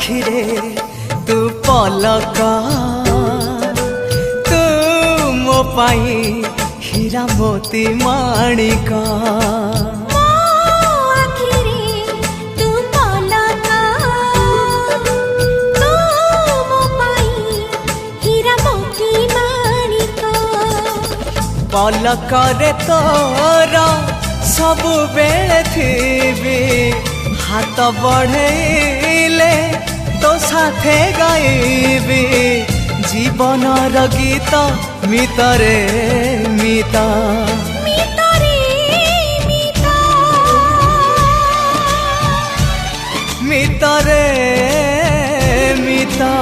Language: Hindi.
आखिरे तू पलक तू मो पाई हीरा मोती माणिक पलकरे तोर सबु बेले थी हाथ बढ़ेले तो साथे गाइबी जीवनर गीत मितरे मिता मितरे मिता।